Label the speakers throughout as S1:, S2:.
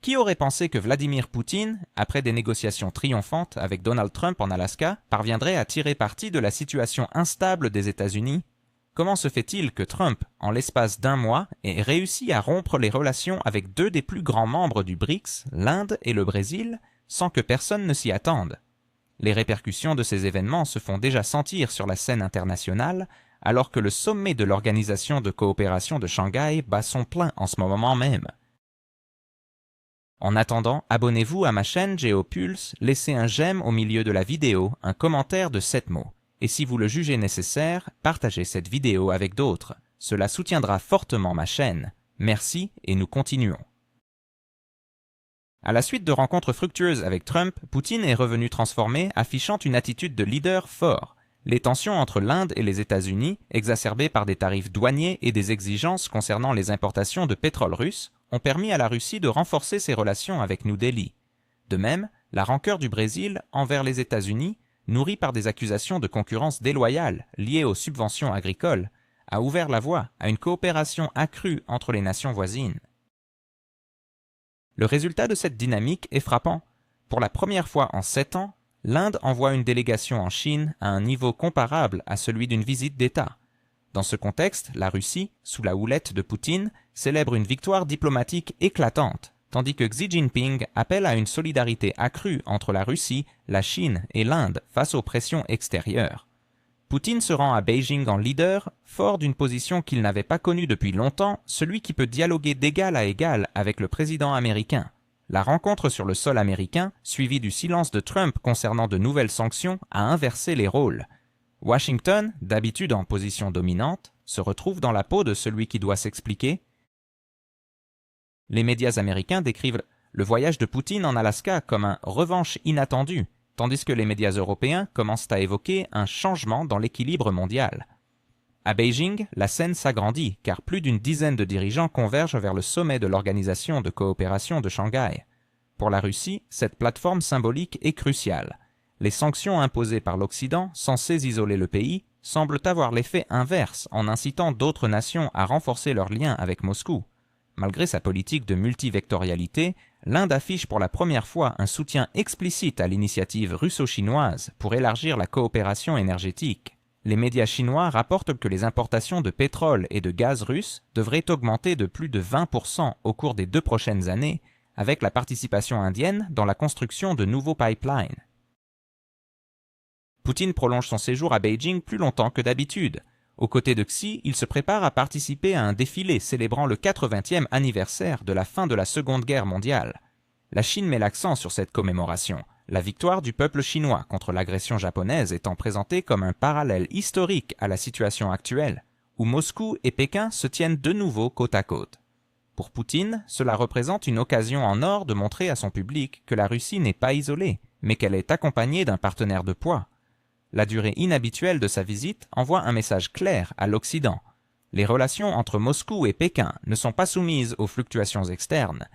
S1: Qui aurait pensé que Vladimir Poutine, après des négociations triomphantes avec Donald Trump en Alaska, parviendrait à tirer parti de la situation instable des États-Unis? Comment se fait-il que Trump, en l'espace d'un mois, ait réussi à rompre les relations avec deux des plus grands membres du BRICS, l'Inde et le Brésil, sans que personne ne s'y attende? Les répercussions de ces événements se font déjà sentir sur la scène internationale, alors que le sommet de l'Organisation de coopération de Shanghai bat son plein en ce moment même. En attendant, abonnez-vous à ma chaîne GeoPulse, laissez un j'aime au milieu de la vidéo, un commentaire de 7 mots. Et si vous le jugez nécessaire, partagez cette vidéo avec d'autres. Cela soutiendra fortement ma chaîne. Merci et nous continuons. À la suite de rencontres fructueuses avec Trump, Poutine est revenu transformé, affichant une attitude de leader fort. Les tensions entre l'Inde et les États-Unis, exacerbées par des tarifs douaniers et des exigences concernant les importations de pétrole russe, ont permis à la Russie de renforcer ses relations avec New Delhi. De même, la rancœur du Brésil envers les États-Unis, nourrie par des accusations de concurrence déloyale liées aux subventions agricoles, a ouvert la voie à une coopération accrue entre les nations voisines. Le résultat de cette dynamique est frappant. Pour la première fois en 7 ans, l'Inde envoie une délégation en Chine à un niveau comparable à celui d'une visite d'État. Dans ce contexte, la Russie, sous la houlette de Poutine, célèbre une victoire diplomatique éclatante, tandis que Xi Jinping appelle à une solidarité accrue entre la Russie, la Chine et l'Inde face aux pressions extérieures. Poutine se rend à Beijing en leader, fort d'une position qu'il n'avait pas connue depuis longtemps, celui qui peut dialoguer d'égal à égal avec le président américain. La rencontre sur le sol américain, suivie du silence de Trump concernant de nouvelles sanctions, a inversé les rôles. Washington, d'habitude en position dominante, se retrouve dans la peau de celui qui doit s'expliquer. Les médias américains décrivent le voyage de Poutine en Alaska comme un revanche inattendu, tandis que les médias européens commencent à évoquer un changement dans l'équilibre mondial. À Beijing, la scène s'agrandit car plus d'une dizaine de dirigeants convergent vers le sommet de l'Organisation de coopération de Shanghai. Pour la Russie, cette plateforme symbolique est cruciale. Les sanctions imposées par l'Occident, censées isoler le pays, semblent avoir l'effet inverse en incitant d'autres nations à renforcer leurs liens avec Moscou. Malgré sa politique de multivectorialité, l'Inde affiche pour la première fois un soutien explicite à l'initiative russo-chinoise pour élargir la coopération énergétique. Les médias chinois rapportent que les importations de pétrole et de gaz russes devraient augmenter de plus de 20% au cours des 2 prochaines années, avec la participation indienne dans la construction de nouveaux pipelines. Poutine prolonge son séjour à Beijing plus longtemps que d'habitude. Aux côtés de Xi, il se prépare à participer à un défilé célébrant le 80e anniversaire de la fin de la Seconde Guerre mondiale. La Chine met l'accent sur cette commémoration, la victoire du peuple chinois contre l'agression japonaise étant présentée comme un parallèle historique à la situation actuelle, où Moscou et Pékin se tiennent de nouveau côte à côte. Pour Poutine, cela représente une occasion en or de montrer à son public que la Russie n'est pas isolée, mais qu'elle est accompagnée d'un partenaire de poids. La durée inhabituelle de sa visite envoie un message clair à l'Occident. Les relations entre Moscou et Pékin ne sont pas soumises aux fluctuations externes.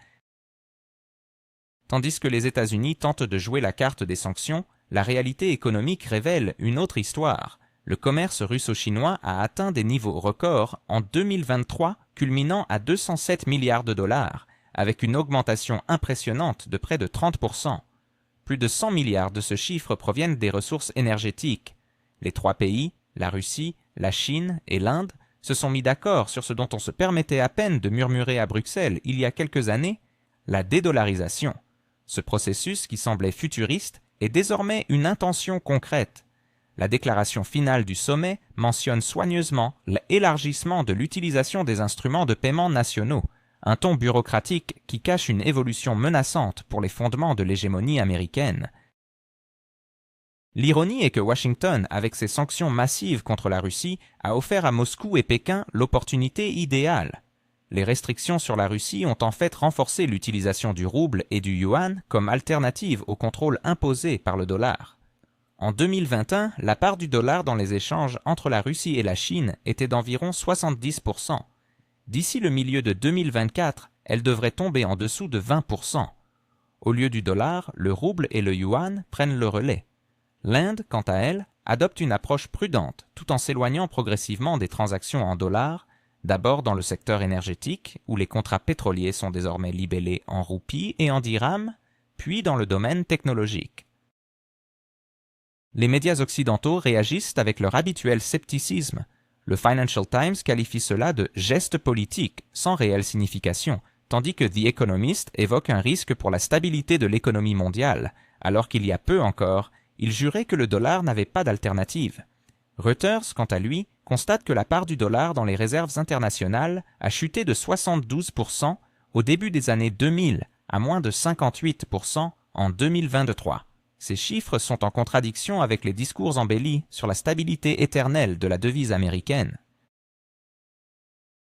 S1: Tandis que les États-Unis tentent de jouer la carte des sanctions, la réalité économique révèle une autre histoire. Le commerce russo-chinois a atteint des niveaux records en 2023, culminant à 207 milliards de dollars, avec une augmentation impressionnante de près de 30%. Plus de 100 milliards de ce chiffre proviennent des ressources énergétiques. Les 3 pays, la Russie, la Chine et l'Inde, se sont mis d'accord sur ce dont on se permettait à peine de murmurer à Bruxelles il y a quelques années, la dédollarisation. Ce processus, qui semblait futuriste, est désormais une intention concrète. La déclaration finale du sommet mentionne soigneusement l'élargissement de l'utilisation des instruments de paiement nationaux, un ton bureaucratique qui cache une évolution menaçante pour les fondements de l'hégémonie américaine. L'ironie est que Washington, avec ses sanctions massives contre la Russie, a offert à Moscou et Pékin l'opportunité idéale. Les restrictions sur la Russie ont en fait renforcé l'utilisation du rouble et du yuan comme alternative au contrôle imposé par le dollar. En 2021, la part du dollar dans les échanges entre la Russie et la Chine était d'environ 70%. D'ici le milieu de 2024, elle devrait tomber en dessous de 20%. Au lieu du dollar, le rouble et le yuan prennent le relais. L'Inde, quant à elle, adopte une approche prudente tout en s'éloignant progressivement des transactions en dollars, D'abord dans le secteur énergétique, où les contrats pétroliers sont désormais libellés en roupies et en dirhams, puis dans le domaine technologique. Les médias occidentaux réagissent avec leur habituel scepticisme. Le Financial Times qualifie cela de « geste politique » sans réelle signification, tandis que The Economist évoque un risque pour la stabilité de l'économie mondiale, alors qu'il y a peu encore, il jurait que le dollar n'avait pas d'alternative. Reuters, quant à lui, constate que la part du dollar dans les réserves internationales a chuté de 72% au début des années 2000 à moins de 58% en 2023. Ces chiffres sont en contradiction avec les discours embellis sur la stabilité éternelle de la devise américaine.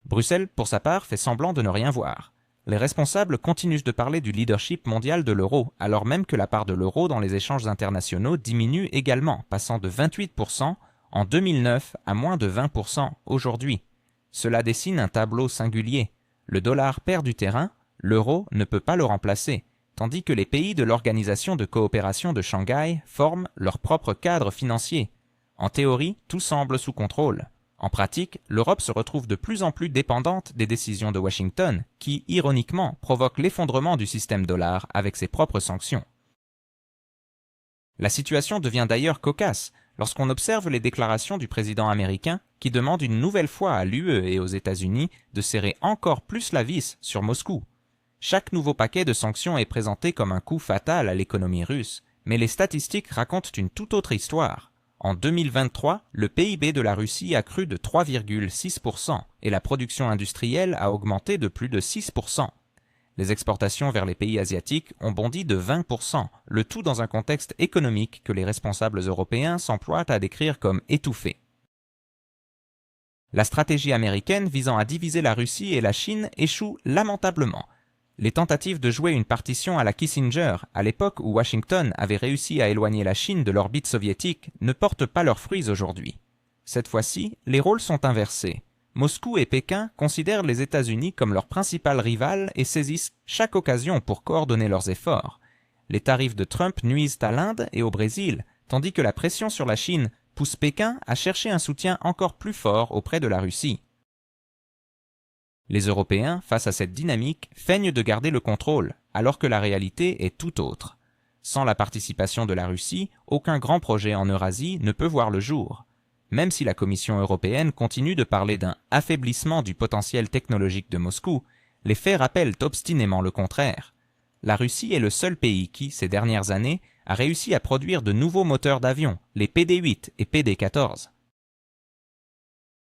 S1: Bruxelles, pour sa part, fait semblant de ne rien voir. Les responsables continuent de parler du leadership mondial de l'euro, alors même que la part de l'euro dans les échanges internationaux diminue également, passant de 28% en 2009 à moins de 20% aujourd'hui. Cela dessine un tableau singulier. Le dollar perd du terrain, l'euro ne peut pas le remplacer, tandis que les pays de l'Organisation de coopération de Shanghai forment leur propre cadre financier. En théorie, tout semble sous contrôle. En pratique, l'Europe se retrouve de plus en plus dépendante des décisions de Washington, qui, ironiquement, provoquent l'effondrement du système dollar avec ses propres sanctions. La situation devient d'ailleurs cocasse lorsqu'on observe les déclarations du président américain qui demande une nouvelle fois à l'UE et aux États-Unis de serrer encore plus la vis sur Moscou. Chaque nouveau paquet de sanctions est présenté comme un coup fatal à l'économie russe, mais les statistiques racontent une toute autre histoire. En 2023, le PIB de la Russie a cru de 3,6% et la production industrielle a augmenté de plus de 6%. Les exportations vers les pays asiatiques ont bondi de 20%, le tout dans un contexte économique que les responsables européens s'emploient à décrire comme étouffé. La stratégie américaine visant à diviser la Russie et la Chine échoue lamentablement. Les tentatives de jouer une partition à la Kissinger, à l'époque où Washington avait réussi à éloigner la Chine de l'orbite soviétique, ne portent pas leurs fruits aujourd'hui. Cette fois-ci, les rôles sont inversés. Moscou et Pékin considèrent les États-Unis comme leur principal rival et saisissent chaque occasion pour coordonner leurs efforts. Les tarifs de Trump nuisent à l'Inde et au Brésil, tandis que la pression sur la Chine pousse Pékin à chercher un soutien encore plus fort auprès de la Russie. Les Européens, face à cette dynamique, feignent de garder le contrôle, alors que la réalité est tout autre. Sans la participation de la Russie, aucun grand projet en Eurasie ne peut voir le jour. Même si la Commission européenne continue de parler d'un affaiblissement du potentiel technologique de Moscou, les faits rappellent obstinément le contraire. La Russie est le seul pays qui, ces dernières années, a réussi à produire de nouveaux moteurs d'avion, les PD-8 et PD-14.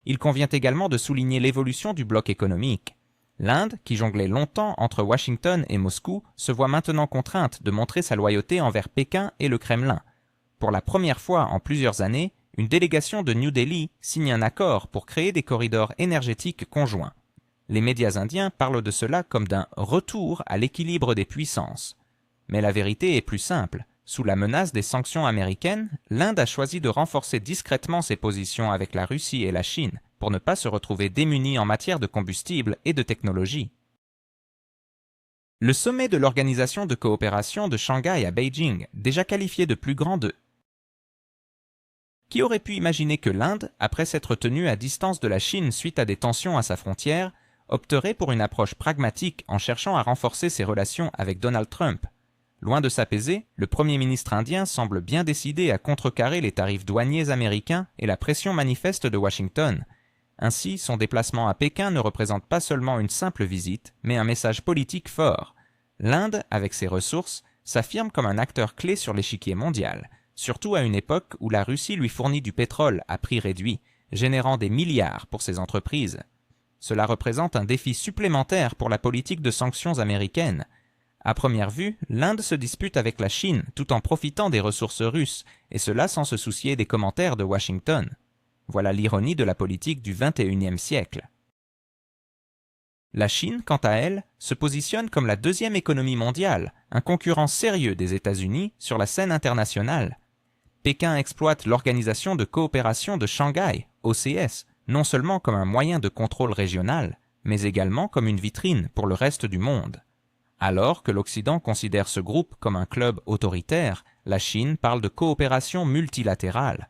S1: Il convient également de souligner l'évolution du bloc économique. L'Inde, qui jonglait longtemps entre Washington et Moscou, se voit maintenant contrainte de montrer sa loyauté envers Pékin et le Kremlin. Pour la première fois en plusieurs années, une délégation de New Delhi signe un accord pour créer des corridors énergétiques conjoints. Les médias indiens parlent de cela comme d'un retour à l'équilibre des puissances. Mais la vérité est plus simple. Sous la menace des sanctions américaines, l'Inde a choisi de renforcer discrètement ses positions avec la Russie et la Chine pour ne pas se retrouver démunie en matière de combustible et de technologie. Le sommet de l'Organisation de coopération de Shanghai à Beijing, déjà qualifié de plus grand de... Qui aurait pu imaginer que l'Inde, après s'être tenue à distance de la Chine suite à des tensions à sa frontière, opterait pour une approche pragmatique en cherchant à renforcer ses relations avec Donald Trump? Loin de s'apaiser, le Premier ministre indien semble bien décidé à contrecarrer les tarifs douaniers américains et la pression manifeste de Washington. Ainsi, son déplacement à Pékin ne représente pas seulement une simple visite, mais un message politique fort. L'Inde, avec ses ressources, s'affirme comme un acteur clé sur l'échiquier mondial, surtout à une époque où la Russie lui fournit du pétrole à prix réduit, générant des milliards pour ses entreprises. Cela représente un défi supplémentaire pour la politique de sanctions américaine. À première vue, l'Inde se dispute avec la Chine tout en profitant des ressources russes, et cela sans se soucier des commentaires de Washington. Voilà l'ironie de la politique du XXIe siècle. La Chine, quant à elle, se positionne comme la deuxième économie mondiale, un concurrent sérieux des États-Unis sur la scène internationale. Pékin exploite l'Organisation de coopération de Shanghai, OCS, non seulement comme un moyen de contrôle régional, mais également comme une vitrine pour le reste du monde. Alors que l'Occident considère ce groupe comme un club autoritaire, la Chine parle de coopération multilatérale.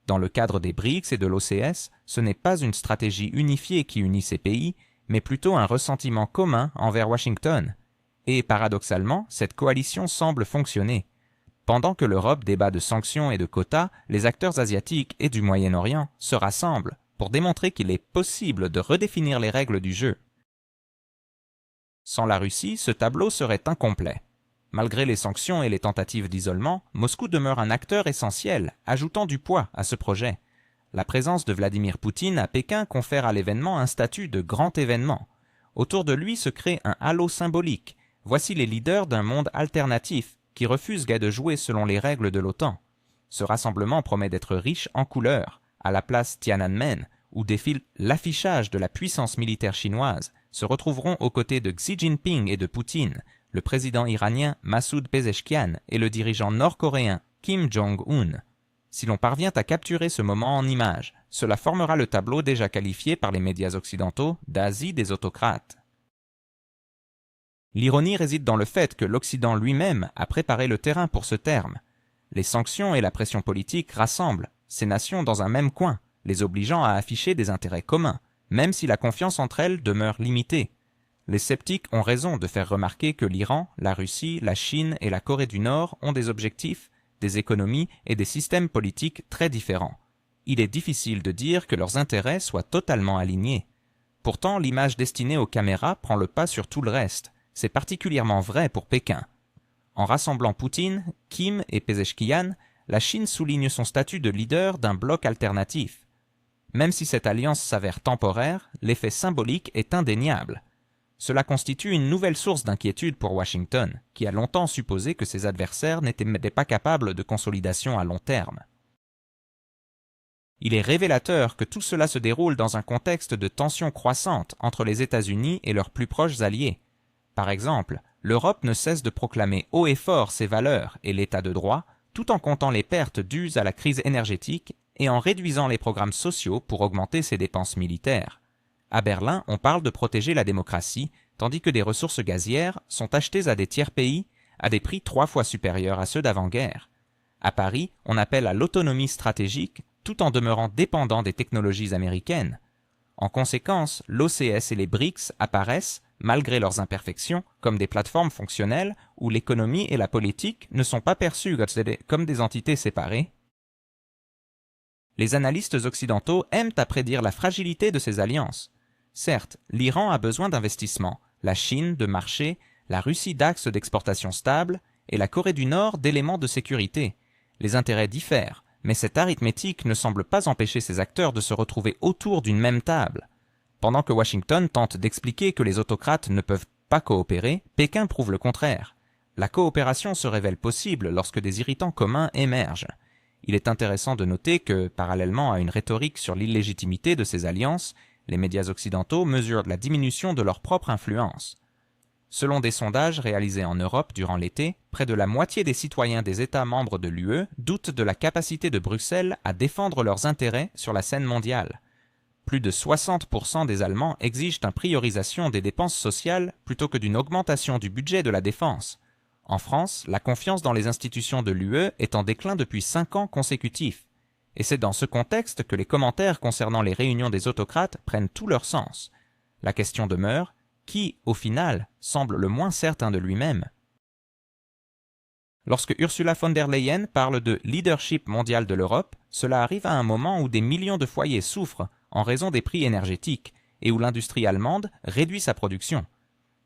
S1: Dans le cadre des BRICS et de l'OCS, ce n'est pas une stratégie unifiée qui unit ces pays, mais plutôt un ressentiment commun envers Washington. Et paradoxalement, cette coalition semble fonctionner. Pendant que l'Europe débat de sanctions et de quotas, les acteurs asiatiques et du Moyen-Orient se rassemblent pour démontrer qu'il est possible de redéfinir les règles du jeu. Sans la Russie, ce tableau serait incomplet. Malgré les sanctions et les tentatives d'isolement, Moscou demeure un acteur essentiel, ajoutant du poids à ce projet. La présence de Vladimir Poutine à Pékin confère à l'événement un statut de grand événement. Autour de lui se crée un halo symbolique. Voici les leaders d'un monde alternatif qui refuse de jouer selon les règles de l'OTAN. Ce rassemblement promet d'être riche en couleurs. À la place Tiananmen, où défile l'affichage de la puissance militaire chinoise, se retrouveront aux côtés de Xi Jinping et de Poutine, le président iranien Massoud Pezeshkian et le dirigeant nord-coréen Kim Jong-un. Si l'on parvient à capturer ce moment en images, cela formera le tableau déjà qualifié par les médias occidentaux d'Asie des autocrates. L'ironie réside dans le fait que l'Occident lui-même a préparé le terrain pour ce terme. Les sanctions et la pression politique rassemblent ces nations dans un même coin, les obligeant à afficher des intérêts communs, même si la confiance entre elles demeure limitée. Les sceptiques ont raison de faire remarquer que l'Iran, la Russie, la Chine et la Corée du Nord ont des objectifs, des économies et des systèmes politiques très différents. Il est difficile de dire que leurs intérêts soient totalement alignés. Pourtant, l'image destinée aux caméras prend le pas sur tout le reste. C'est particulièrement vrai pour Pékin. En rassemblant Poutine, Kim et Pezeshkian, la Chine souligne son statut de leader d'un bloc alternatif. Même si cette alliance s'avère temporaire, l'effet symbolique est indéniable. Cela constitue une nouvelle source d'inquiétude pour Washington, qui a longtemps supposé que ses adversaires n'étaient pas capables de consolidation à long terme. Il est révélateur que tout cela se déroule dans un contexte de tensions croissantes entre les États-Unis et leurs plus proches alliés. Par exemple, l'Europe ne cesse de proclamer haut et fort ses valeurs et l'état de droit, tout en comptant les pertes dues à la crise énergétique et en réduisant les programmes sociaux pour augmenter ses dépenses militaires. À Berlin, on parle de protéger la démocratie, tandis que des ressources gazières sont achetées à des tiers pays à des prix 3 fois supérieurs à ceux d'avant-guerre. À Paris, on appelle à l'autonomie stratégique tout en demeurant dépendant des technologies américaines. En conséquence, l'OCS et les BRICS apparaissent, malgré leurs imperfections, comme des plateformes fonctionnelles où l'économie et la politique ne sont pas perçues comme des entités séparées. Les analystes occidentaux aiment à prédire la fragilité de ces alliances. Certes, l'Iran a besoin d'investissements, la Chine de marchés, la Russie d'axes d'exportation stables et la Corée du Nord d'éléments de sécurité. Les intérêts diffèrent, mais cette arithmétique ne semble pas empêcher ces acteurs de se retrouver autour d'une même table. Pendant que Washington tente d'expliquer que les autocrates ne peuvent pas coopérer, Pékin prouve le contraire. La coopération se révèle possible lorsque des irritants communs émergent. Il est intéressant de noter que, parallèlement à une rhétorique sur l'illégitimité de ces alliances, les médias occidentaux mesurent la diminution de leur propre influence. Selon des sondages réalisés en Europe durant l'été, près de la moitié des citoyens des États membres de l'UE doutent de la capacité de Bruxelles à défendre leurs intérêts sur la scène mondiale. Plus de 60% des Allemands exigent une priorisation des dépenses sociales plutôt que d'une augmentation du budget de la défense. En France, la confiance dans les institutions de l'UE est en déclin depuis 5 ans consécutifs. Et c'est dans ce contexte que les commentaires concernant les réunions des autocrates prennent tout leur sens. La question demeure, qui, au final, semble le moins certain de lui-même? Lorsque Ursula von der Leyen parle de « leadership mondial de l'Europe », cela arrive à un moment où des millions de foyers souffrent en raison des prix énergétiques et où l'industrie allemande réduit sa production.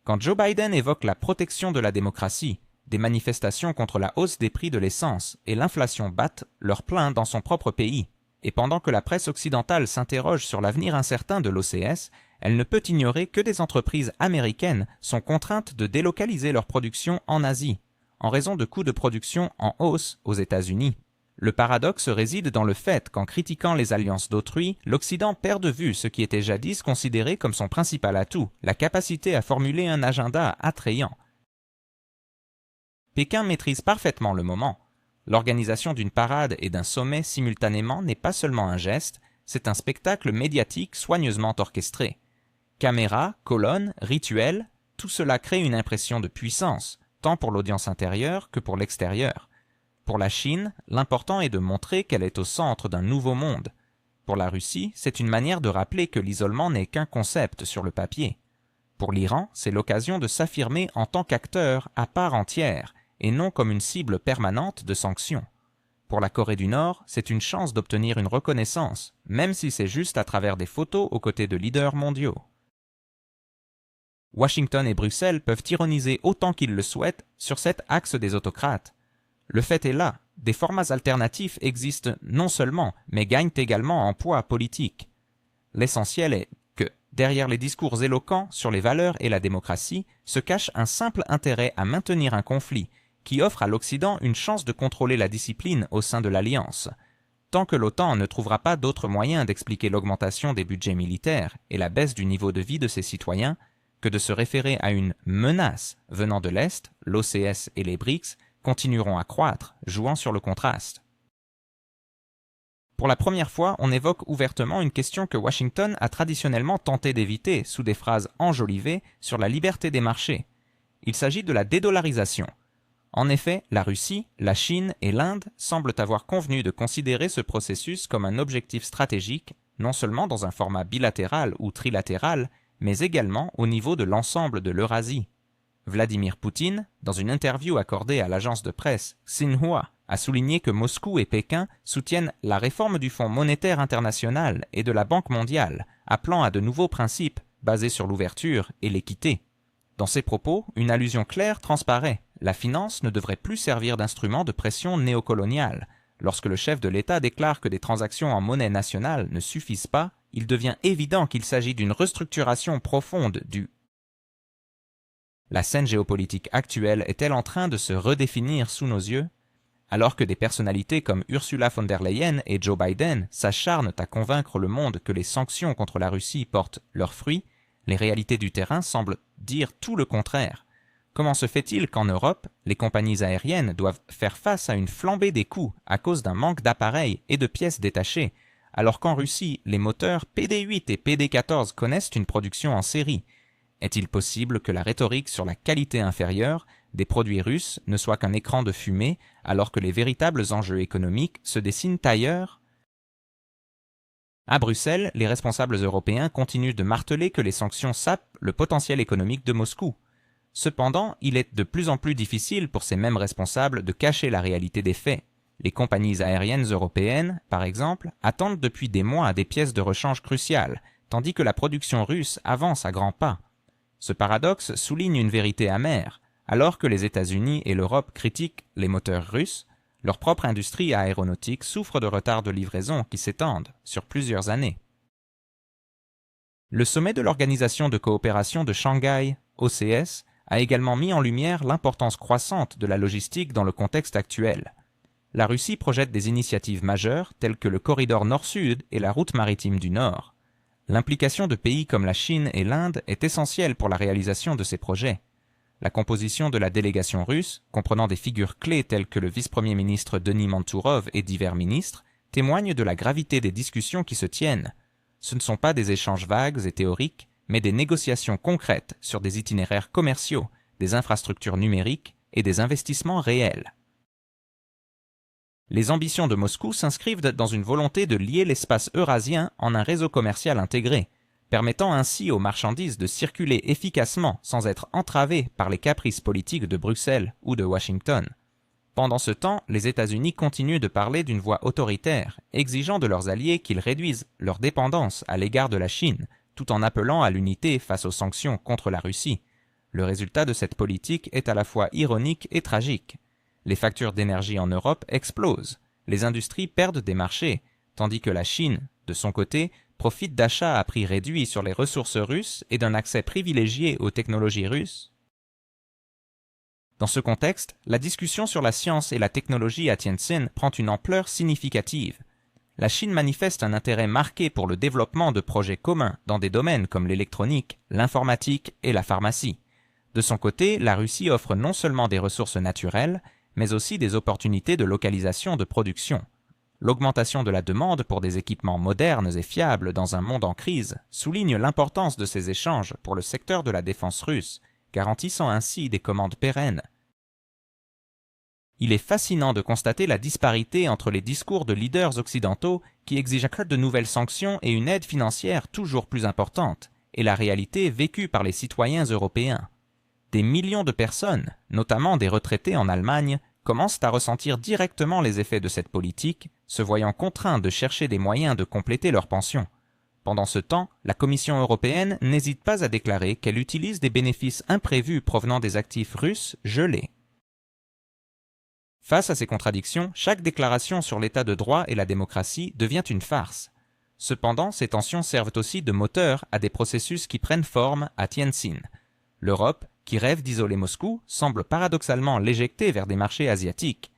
S1: Quand Joe Biden évoque la protection de la démocratie, des manifestations contre la hausse des prix de l'essence et l'inflation battent leur plein dans son propre pays. Et pendant que la presse occidentale s'interroge sur l'avenir incertain de l'OCS, elle ne peut ignorer que des entreprises américaines sont contraintes de délocaliser leur production en Asie, en raison de coûts de production en hausse aux États-Unis. Le paradoxe réside dans le fait qu'en critiquant les alliances d'autrui, l'Occident perd de vue ce qui était jadis considéré comme son principal atout, la capacité à formuler un agenda attrayant. Pékin maîtrise parfaitement le moment. L'organisation d'une parade et d'un sommet simultanément n'est pas seulement un geste, c'est un spectacle médiatique soigneusement orchestré. Caméras, colonnes, rituels, tout cela crée une impression de puissance, tant pour l'audience intérieure que pour l'extérieur. Pour la Chine, l'important est de montrer qu'elle est au centre d'un nouveau monde. Pour la Russie, c'est une manière de rappeler que l'isolement n'est qu'un concept sur le papier. Pour l'Iran, c'est l'occasion de s'affirmer en tant qu'acteur à part entière et non comme une cible permanente de sanctions. Pour la Corée du Nord, c'est une chance d'obtenir une reconnaissance, même si c'est juste à travers des photos aux côtés de leaders mondiaux. Washington et Bruxelles peuvent ironiser autant qu'ils le souhaitent sur cet axe des autocrates. Le fait est là, des formats alternatifs existent non seulement, mais gagnent également en poids politique. L'essentiel est que, derrière les discours éloquents sur les valeurs et la démocratie, se cache un simple intérêt à maintenir un conflit, qui offre à l'Occident une chance de contrôler la discipline au sein de l'Alliance. Tant que l'OTAN ne trouvera pas d'autres moyens d'expliquer l'augmentation des budgets militaires et la baisse du niveau de vie de ses citoyens, que de se référer à une menace venant de l'Est, l'OCS et les BRICS continueront à croître, jouant sur le contraste. Pour la première fois, on évoque ouvertement une question que Washington a traditionnellement tenté d'éviter sous des phrases enjolivées sur la liberté des marchés. Il s'agit de la dédollarisation. En effet, la Russie, la Chine et l'Inde semblent avoir convenu de considérer ce processus comme un objectif stratégique, non seulement dans un format bilatéral ou trilatéral, mais également au niveau de l'ensemble de l'Eurasie. Vladimir Poutine, dans une interview accordée à l'agence de presse Xinhua, a souligné que Moscou et Pékin soutiennent la réforme du Fonds monétaire international et de la Banque mondiale, appelant à de nouveaux principes basés sur l'ouverture et l'équité. Dans ces propos, une allusion claire transparaît. La finance ne devrait plus servir d'instrument de pression néocoloniale. Lorsque le chef de l'État déclare que des transactions en monnaie nationale ne suffisent pas, il devient évident qu'il s'agit d'une restructuration profonde du. La scène géopolitique actuelle est-elle en train de se redéfinir sous nos yeux? Alors que des personnalités comme Ursula von der Leyen et Joe Biden s'acharnent à convaincre le monde que les sanctions contre la Russie portent leurs fruits, les réalités du terrain semblent dire tout le contraire. Comment se fait-il qu'en Europe, les compagnies aériennes doivent faire face à une flambée des coûts à cause d'un manque d'appareils et de pièces détachées, alors qu'en Russie, les moteurs PD8 et PD14 connaissent une production en série? Est-il possible que la rhétorique sur la qualité inférieure des produits russes ne soit qu'un écran de fumée, alors que les véritables enjeux économiques se dessinent ailleurs? À Bruxelles, les responsables européens continuent de marteler que les sanctions sapent le potentiel économique de Moscou. Cependant, il est de plus en plus difficile pour ces mêmes responsables de cacher la réalité des faits. Les compagnies aériennes européennes, par exemple, attendent depuis des mois des pièces de rechange cruciales, tandis que la production russe avance à grands pas. Ce paradoxe souligne une vérité amère. Alors que les États-Unis et l'Europe critiquent les moteurs russes, leur propre industrie aéronautique souffre de retards de livraison qui s'étendent sur plusieurs années. Le sommet de l'Organisation de coopération de Shanghai, OCS, a également mis en lumière l'importance croissante de la logistique dans le contexte actuel. La Russie projette des initiatives majeures telles que le corridor nord-sud et la route maritime du Nord. L'implication de pays comme la Chine et l'Inde est essentielle pour la réalisation de ces projets. La composition de la délégation russe, comprenant des figures clés telles que le vice-premier ministre Denis Mantourov et divers ministres, témoigne de la gravité des discussions qui se tiennent. Ce ne sont pas des échanges vagues et théoriques, mais des négociations concrètes sur des itinéraires commerciaux, des infrastructures numériques et des investissements réels. Les ambitions de Moscou s'inscrivent dans une volonté de lier l'espace eurasien en un réseau commercial intégré, permettant ainsi aux marchandises de circuler efficacement sans être entravées par les caprices politiques de Bruxelles ou de Washington. Pendant ce temps, les États-Unis continuent de parler d'une voix autoritaire, exigeant de leurs alliés qu'ils réduisent leur dépendance à l'égard de la Chine, tout en appelant à l'unité face aux sanctions contre la Russie. Le résultat de cette politique est à la fois ironique et tragique. Les factures d'énergie en Europe explosent, les industries perdent des marchés, tandis que la Chine, de son côté, profite d'achats à prix réduit sur les ressources russes et d'un accès privilégié aux technologies russes. Dans ce contexte, la discussion sur la science et la technologie à Tianjin prend une ampleur significative. La Chine manifeste un intérêt marqué pour le développement de projets communs dans des domaines comme l'électronique, l'informatique et la pharmacie. De son côté, la Russie offre non seulement des ressources naturelles, mais aussi des opportunités de localisation de production. L'augmentation de la demande pour des équipements modernes et fiables dans un monde en crise souligne l'importance de ces échanges pour le secteur de la défense russe, garantissant ainsi des commandes pérennes. Il est fascinant de constater la disparité entre les discours de leaders occidentaux qui exigent de nouvelles sanctions et une aide financière toujours plus importante, et la réalité vécue par les citoyens européens. Des millions de personnes, notamment des retraités en Allemagne, commencent à ressentir directement les effets de cette politique, se voyant contraints de chercher des moyens de compléter leur pension. Pendant ce temps, la Commission européenne n'hésite pas à déclarer qu'elle utilise des bénéfices imprévus provenant des actifs russes gelés. Face à ces contradictions, chaque déclaration sur l'état de droit et la démocratie devient une farce. Cependant, ces tensions servent aussi de moteur à des processus qui prennent forme à Tianjin. L'Europe, qui rêve d'isoler Moscou, semble paradoxalement l'éjecter vers des marchés asiatiques.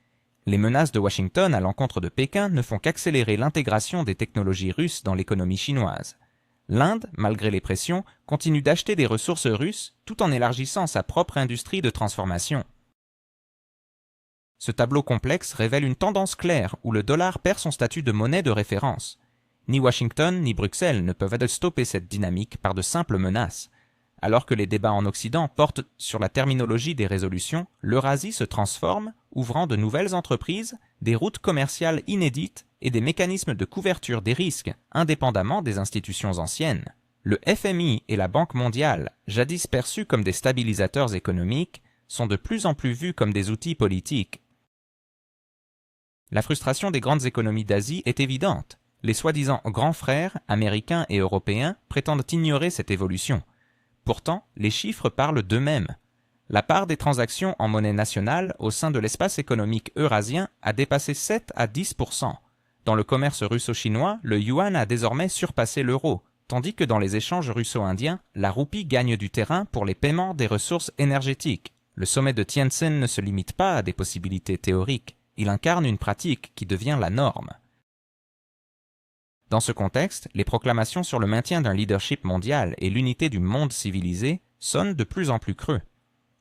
S1: Les menaces de Washington à l'encontre de Pékin ne font qu'accélérer l'intégration des technologies russes dans l'économie chinoise. L'Inde, malgré les pressions, continue d'acheter des ressources russes tout en élargissant sa propre industrie de transformation. Ce tableau complexe révèle une tendance claire où le dollar perd son statut de monnaie de référence. Ni Washington ni Bruxelles ne peuvent stopper cette dynamique par de simples menaces. Alors que les débats en Occident portent sur la terminologie des résolutions, l'Eurasie se transforme, ouvrant de nouvelles entreprises, des routes commerciales inédites et des mécanismes de couverture des risques, indépendamment des institutions anciennes. Le FMI et la Banque mondiale, jadis perçus comme des stabilisateurs économiques, sont de plus en plus vus comme des outils politiques. La frustration des grandes économies d'Asie est évidente. Les soi-disant grands frères, américains et européens, prétendent ignorer cette évolution. Pourtant, les chiffres parlent d'eux-mêmes. La part des transactions en monnaie nationale au sein de l'espace économique eurasien a dépassé 7 à 10%. Dans le commerce russo-chinois, le yuan a désormais surpassé l'euro, tandis que dans les échanges russo-indiens, la roupie gagne du terrain pour les paiements des ressources énergétiques. Le sommet de Tianjin ne se limite pas à des possibilités théoriques, il incarne une pratique qui devient la norme. Dans ce contexte, les proclamations sur le maintien d'un leadership mondial et l'unité du monde civilisé sonnent de plus en plus creux.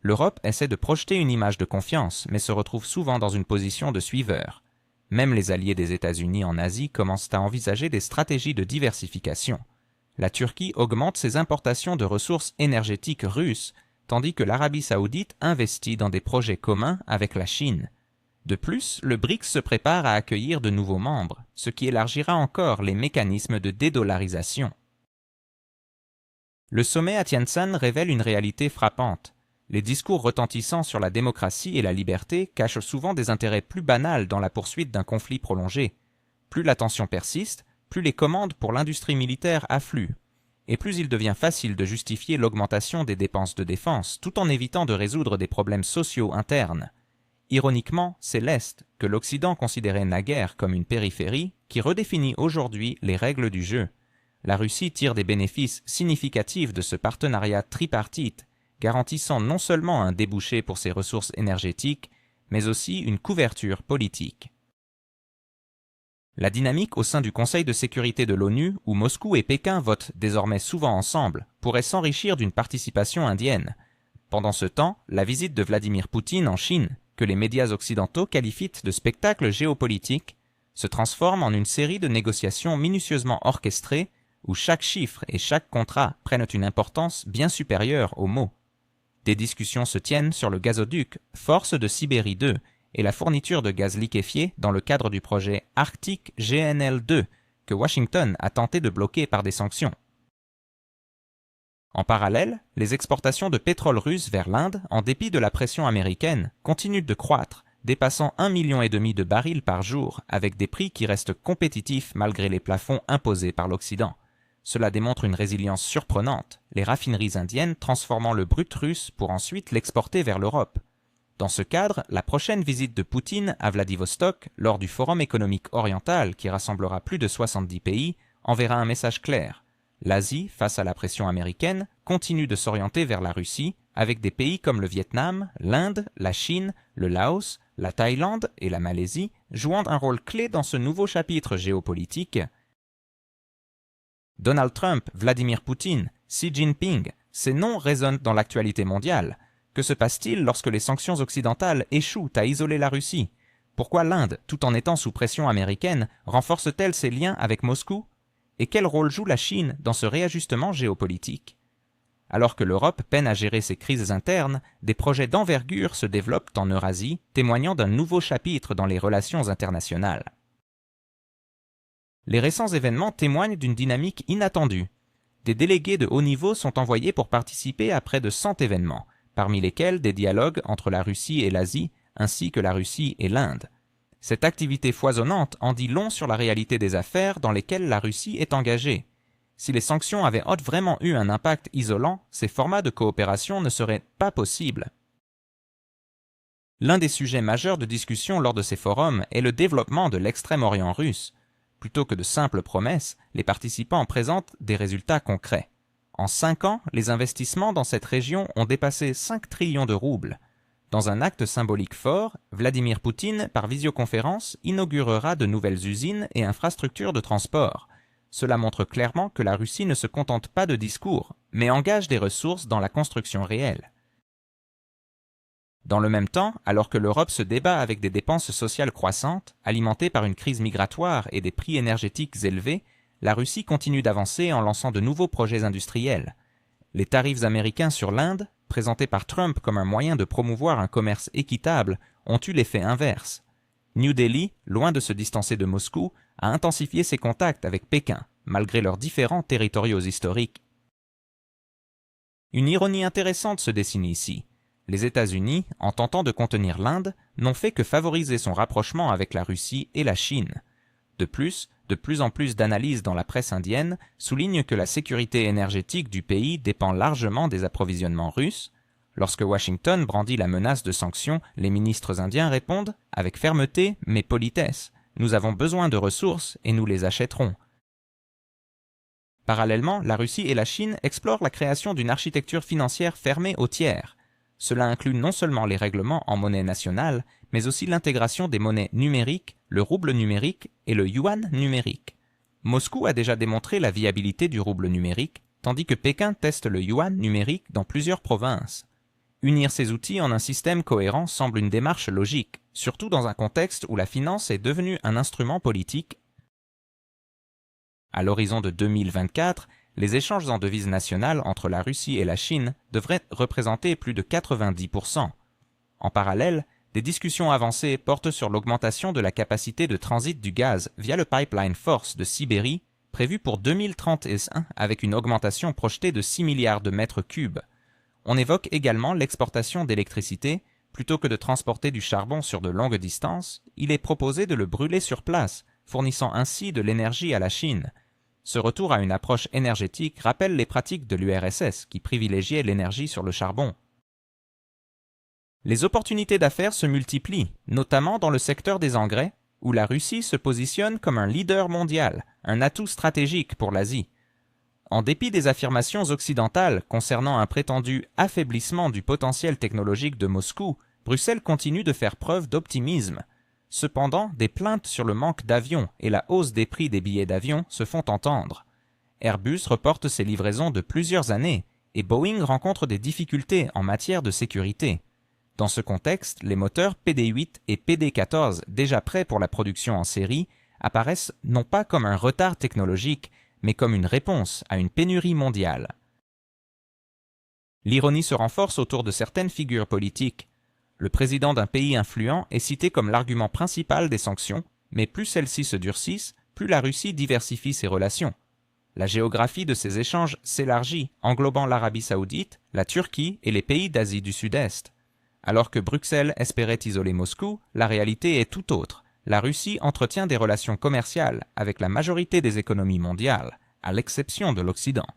S1: L'Europe essaie de projeter une image de confiance, mais se retrouve souvent dans une position de suiveur. Même les alliés des États-Unis en Asie commencent à envisager des stratégies de diversification. La Turquie augmente ses importations de ressources énergétiques russes, tandis que l'Arabie saoudite investit dans des projets communs avec la Chine. De plus, le BRICS se prépare à accueillir de nouveaux membres, ce qui élargira encore les mécanismes de dédollarisation. Le sommet à Tianjin révèle une réalité frappante. Les discours retentissants sur la démocratie et la liberté cachent souvent des intérêts plus banals dans la poursuite d'un conflit prolongé. Plus la tension persiste, plus les commandes pour l'industrie militaire affluent, et plus il devient facile de justifier l'augmentation des dépenses de défense tout en évitant de résoudre des problèmes sociaux internes. Ironiquement, c'est l'Est, que l'Occident considérait naguère comme une périphérie, qui redéfinit aujourd'hui les règles du jeu. La Russie tire des bénéfices significatifs de ce partenariat tripartite, garantissant non seulement un débouché pour ses ressources énergétiques, mais aussi une couverture politique. La dynamique au sein du Conseil de sécurité de l'ONU, où Moscou et Pékin votent désormais souvent ensemble, pourrait s'enrichir d'une participation indienne. Pendant ce temps, la visite de Vladimir Poutine en Chine, que les médias occidentaux qualifient de spectacle géopolitique, se transforme en une série de négociations minutieusement orchestrées où chaque chiffre et chaque contrat prennent une importance bien supérieure aux mots. Des discussions se tiennent sur le gazoduc Force de Sibérie 2 et la fourniture de gaz liquéfié dans le cadre du projet Arctic GNL2 que Washington a tenté de bloquer par des sanctions. En parallèle, les exportations de pétrole russe vers l'Inde, en dépit de la pression américaine, continuent de croître, dépassant 1,5 million de barils par jour, avec des prix qui restent compétitifs malgré les plafonds imposés par l'Occident. Cela démontre une résilience surprenante, les raffineries indiennes transformant le brut russe pour ensuite l'exporter vers l'Europe. Dans ce cadre, la prochaine visite de Poutine à Vladivostok, lors du Forum économique oriental qui rassemblera plus de 70 pays, enverra un message clair. L'Asie, face à la pression américaine, continue de s'orienter vers la Russie, avec des pays comme le Vietnam, l'Inde, la Chine, le Laos, la Thaïlande et la Malaisie jouant un rôle clé dans ce nouveau chapitre géopolitique. Donald Trump, Vladimir Poutine, Xi Jinping, ces noms résonnent dans l'actualité mondiale. Que se passe-t-il lorsque les sanctions occidentales échouent à isoler la Russie? Pourquoi l'Inde, tout en étant sous pression américaine, renforce-t-elle ses liens avec Moscou? Et quel rôle joue la Chine dans ce réajustement géopolitique? Alors que l'Europe peine à gérer ses crises internes, des projets d'envergure se développent en Eurasie, témoignant d'un nouveau chapitre dans les relations internationales. Les récents événements témoignent d'une dynamique inattendue. Des délégués de haut niveau sont envoyés pour participer à près de 100 événements, parmi lesquels des dialogues entre la Russie et l'Asie, ainsi que la Russie et l'Inde. Cette activité foisonnante en dit long sur la réalité des affaires dans lesquelles la Russie est engagée. Si les sanctions avaient vraiment eu un impact isolant, ces formats de coopération ne seraient pas possibles. L'un des sujets majeurs de discussion lors de ces forums est le développement de l'Extrême-Orient russe. Plutôt que de simples promesses, les participants présentent des résultats concrets. En 5 ans, les investissements dans cette région ont dépassé 5 trillions de roubles. Dans un acte symbolique fort, Vladimir Poutine, par visioconférence, inaugurera de nouvelles usines et infrastructures de transport. Cela montre clairement que la Russie ne se contente pas de discours, mais engage des ressources dans la construction réelle. Dans le même temps, alors que l'Europe se débat avec des dépenses sociales croissantes, alimentées par une crise migratoire et des prix énergétiques élevés, la Russie continue d'avancer en lançant de nouveaux projets industriels. Les tarifs américains sur l'Inde, présentés par Trump comme un moyen de promouvoir un commerce équitable, ont eu l'effet inverse. New Delhi, loin de se distancer de Moscou, a intensifié ses contacts avec Pékin, malgré leurs différends territoriaux historiques. Une ironie intéressante se dessine ici. Les États-Unis, en tentant de contenir l'Inde, n'ont fait que favoriser son rapprochement avec la Russie et la Chine. De plus en plus d'analyses dans la presse indienne soulignent que la sécurité énergétique du pays dépend largement des approvisionnements russes. Lorsque Washington brandit la menace de sanctions, les ministres indiens répondent avec fermeté mais politesse. Nous avons besoin de ressources et nous les achèterons. Parallèlement, la Russie et la Chine explorent la création d'une architecture financière fermée aux tiers. Cela inclut non seulement les règlements en monnaie nationale, mais aussi l'intégration des monnaies numériques, le rouble numérique et le yuan numérique. Moscou a déjà démontré la viabilité du rouble numérique, tandis que Pékin teste le yuan numérique dans plusieurs provinces. Unir ces outils en un système cohérent semble une démarche logique, surtout dans un contexte où la finance est devenue un instrument politique. À l'horizon de 2024, les échanges en devises nationales entre la Russie et la Chine devraient représenter plus de 90%. En parallèle, des discussions avancées portent sur l'augmentation de la capacité de transit du gaz via le pipeline Force de Sibérie, prévu pour 2031 avec une augmentation projetée de 6 milliards de mètres cubes. On évoque également l'exportation d'électricité. Plutôt que de transporter du charbon sur de longues distances, il est proposé de le brûler sur place, fournissant ainsi de l'énergie à la Chine. Ce retour à une approche énergétique rappelle les pratiques de l'URSS qui privilégiaient l'énergie sur le charbon. Les opportunités d'affaires se multiplient, notamment dans le secteur des engrais, où la Russie se positionne comme un leader mondial, un atout stratégique pour l'Asie. En dépit des affirmations occidentales concernant un prétendu affaiblissement du potentiel technologique de Moscou, Bruxelles continue de faire preuve d'optimisme. Cependant, des plaintes sur le manque d'avions et la hausse des prix des billets d'avion se font entendre. Airbus reporte ses livraisons de plusieurs années et Boeing rencontre des difficultés en matière de sécurité. Dans ce contexte, les moteurs PD-8 et PD-14, déjà prêts pour la production en série, apparaissent non pas comme un retard technologique, mais comme une réponse à une pénurie mondiale. L'ironie se renforce autour de certaines figures politiques. Le président d'un pays influent est cité comme l'argument principal des sanctions, mais plus celles-ci se durcissent, plus la Russie diversifie ses relations. La géographie de ces échanges s'élargit, englobant l'Arabie saoudite, la Turquie et les pays d'Asie du Sud-Est. Alors que Bruxelles espérait isoler Moscou, la réalité est tout autre. La Russie entretient des relations commerciales avec la majorité des économies mondiales, à l'exception de l'Occident.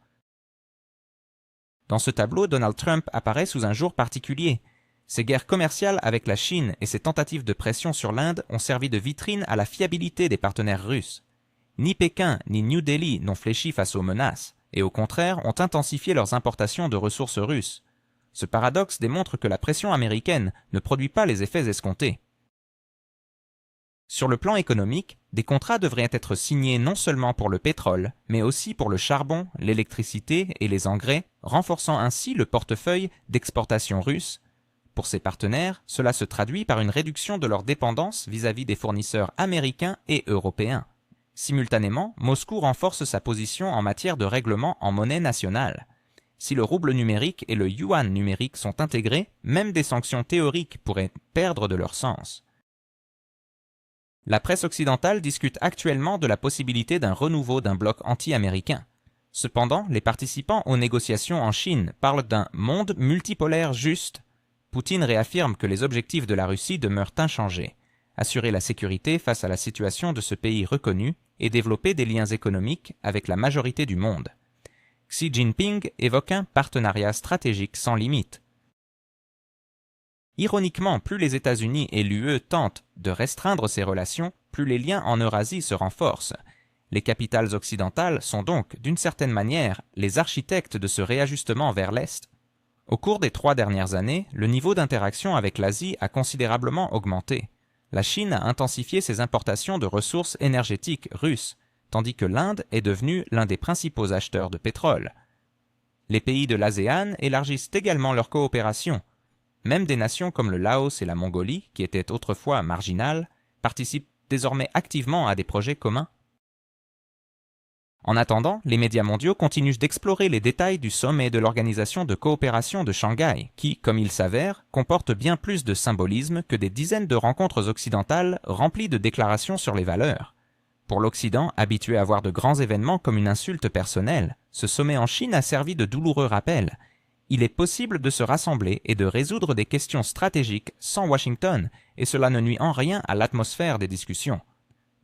S1: Dans ce tableau, Donald Trump apparaît sous un jour particulier. Ses guerres commerciales avec la Chine et ses tentatives de pression sur l'Inde ont servi de vitrine à la fiabilité des partenaires russes. Ni Pékin ni New Delhi n'ont fléchi face aux menaces, et au contraire ont intensifié leurs importations de ressources russes. Ce paradoxe démontre que la pression américaine ne produit pas les effets escomptés. Sur le plan économique, des contrats devraient être signés non seulement pour le pétrole, mais aussi pour le charbon, l'électricité et les engrais, renforçant ainsi le portefeuille d'exportation russe. Pour ces partenaires, cela se traduit par une réduction de leur dépendance vis-à-vis des fournisseurs américains et européens. Simultanément, Moscou renforce sa position en matière de règlement en monnaie nationale. Si le rouble numérique et le yuan numérique sont intégrés, même des sanctions théoriques pourraient perdre de leur sens. La presse occidentale discute actuellement de la possibilité d'un renouveau d'un bloc anti-américain. Cependant, les participants aux négociations en Chine parlent d'un monde multipolaire juste. Poutine réaffirme que les objectifs de la Russie demeurent inchangés: assurer la sécurité face à la situation de ce pays reconnu et développer des liens économiques avec la majorité du monde. Xi Jinping évoque un partenariat stratégique sans limite. Ironiquement, plus les États-Unis et l'UE tentent de restreindre ces relations, plus les liens en Eurasie se renforcent. Les capitales occidentales sont donc, d'une certaine manière, les architectes de ce réajustement vers l'Est. Au cours des 3 dernières années, le niveau d'interaction avec l'Asie a considérablement augmenté. La Chine a intensifié ses importations de ressources énergétiques russes, tandis que l'Inde est devenue l'un des principaux acheteurs de pétrole. Les pays de l'ASEAN élargissent également leur coopération. Même des nations comme le Laos et la Mongolie, qui étaient autrefois marginales, participent désormais activement à des projets communs. En attendant, les médias mondiaux continuent d'explorer les détails du sommet de l'Organisation de coopération de Shanghai, qui, comme il s'avère, comporte bien plus de symbolisme que des dizaines de rencontres occidentales remplies de déclarations sur les valeurs. Pour l'Occident, habitué à voir de grands événements comme une insulte personnelle, ce sommet en Chine a servi de douloureux rappel. Il est possible de se rassembler et de résoudre des questions stratégiques sans Washington, et cela ne nuit en rien à l'atmosphère des discussions.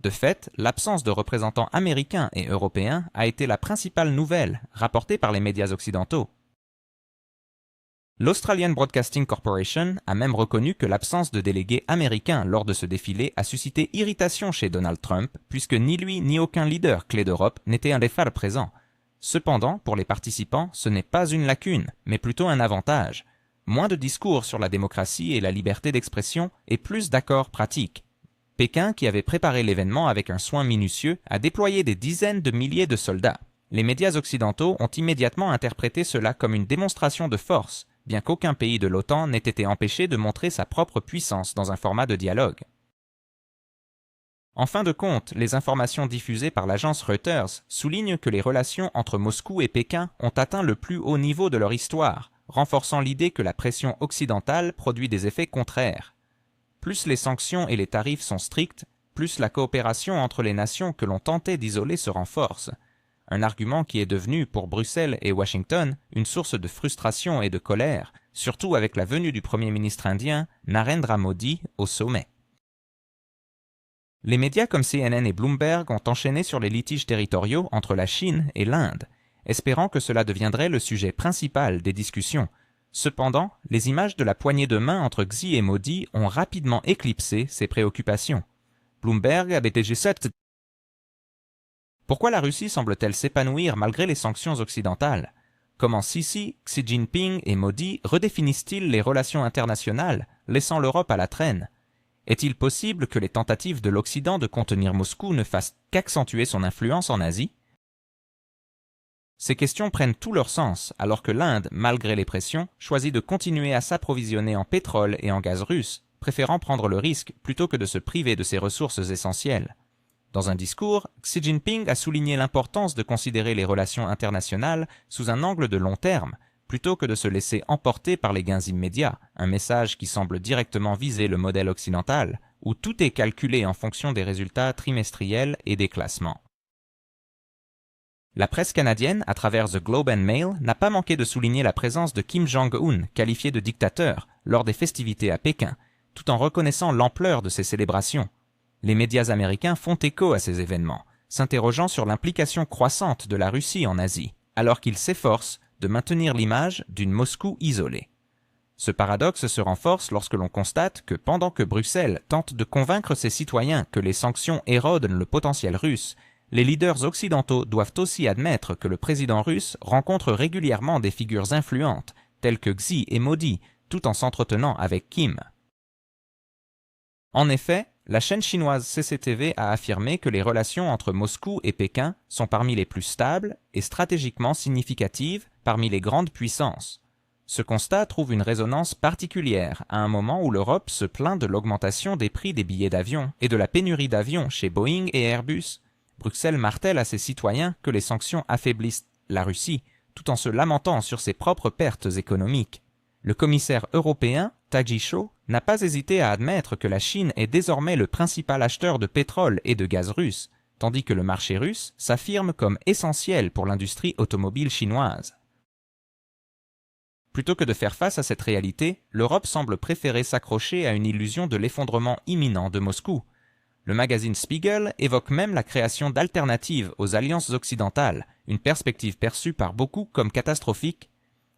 S1: De fait, l'absence de représentants américains et européens a été la principale nouvelle rapportée par les médias occidentaux. L'Australian Broadcasting Corporation a même reconnu que l'absence de délégués américains lors de ce défilé a suscité irritation chez Donald Trump, puisque ni lui ni aucun leader clé d'Europe n'était un des phares présents. Cependant, pour les participants, ce n'est pas une lacune, mais plutôt un avantage. Moins de discours sur la démocratie et la liberté d'expression et plus d'accords pratiques. Pékin, qui avait préparé l'événement avec un soin minutieux, a déployé des dizaines de milliers de soldats. Les médias occidentaux ont immédiatement interprété cela comme une démonstration de force, bien qu'aucun pays de l'OTAN n'ait été empêché de montrer sa propre puissance dans un format de dialogue. En fin de compte, les informations diffusées par l'agence Reuters soulignent que les relations entre Moscou et Pékin ont atteint le plus haut niveau de leur histoire, renforçant l'idée que la pression occidentale produit des effets contraires. Plus les sanctions et les tarifs sont stricts, plus la coopération entre les nations que l'on tentait d'isoler se renforce. Un argument qui est devenu, pour Bruxelles et Washington, une source de frustration et de colère, surtout avec la venue du Premier ministre indien Narendra Modi au sommet. Les médias comme CNN et Bloomberg ont enchaîné sur les litiges territoriaux entre la Chine et l'Inde, espérant que cela deviendrait le sujet principal des discussions. Cependant, les images de la poignée de main entre Xi et Modi ont rapidement éclipsé ces préoccupations. Bloomberg a BTG 7. Pourquoi la Russie semble-t-elle s'épanouir malgré les sanctions occidentales? Comment Sisi, Xi Jinping et Modi redéfinissent-ils les relations internationales, laissant l'Europe à la traîne? Est-il possible que les tentatives de l'Occident de contenir Moscou ne fassent qu'accentuer son influence en Asie? Ces questions prennent tout leur sens alors que l'Inde, malgré les pressions, choisit de continuer à s'approvisionner en pétrole et en gaz russe, préférant prendre le risque plutôt que de se priver de ses ressources essentielles. Dans un discours, Xi Jinping a souligné l'importance de considérer les relations internationales sous un angle de long terme, plutôt que de se laisser emporter par les gains immédiats, un message qui semble directement viser le modèle occidental, où tout est calculé en fonction des résultats trimestriels et des classements. La presse canadienne, à travers The Globe and Mail, n'a pas manqué de souligner la présence de Kim Jong-un, qualifié de dictateur, lors des festivités à Pékin, tout en reconnaissant l'ampleur de ces célébrations. Les médias américains font écho à ces événements, s'interrogeant sur l'implication croissante de la Russie en Asie, alors qu'ils s'efforcent de maintenir l'image d'une Moscou isolée. Ce paradoxe se renforce lorsque l'on constate que pendant que Bruxelles tente de convaincre ses citoyens que les sanctions érodent le potentiel russe, les leaders occidentaux doivent aussi admettre que le président russe rencontre régulièrement des figures influentes, telles que Xi et Modi, tout en s'entretenant avec Kim. En effet, la chaîne chinoise CCTV a affirmé que les relations entre Moscou et Pékin sont parmi les plus stables et stratégiquement significatives parmi les grandes puissances. Ce constat trouve une résonance particulière à un moment où l'Europe se plaint de l'augmentation des prix des billets d'avion et de la pénurie d'avions chez Boeing et Airbus. Bruxelles martèle à ses citoyens que les sanctions affaiblissent la Russie, tout en se lamentant sur ses propres pertes économiques. Le commissaire européen, Tagisho, n'a pas hésité à admettre que la Chine est désormais le principal acheteur de pétrole et de gaz russe, tandis que le marché russe s'affirme comme essentiel pour l'industrie automobile chinoise. Plutôt que de faire face à cette réalité, l'Europe semble préférer s'accrocher à une illusion de l'effondrement imminent de Moscou. Le magazine Spiegel évoque même la création d'alternatives aux alliances occidentales, une perspective perçue par beaucoup comme catastrophique.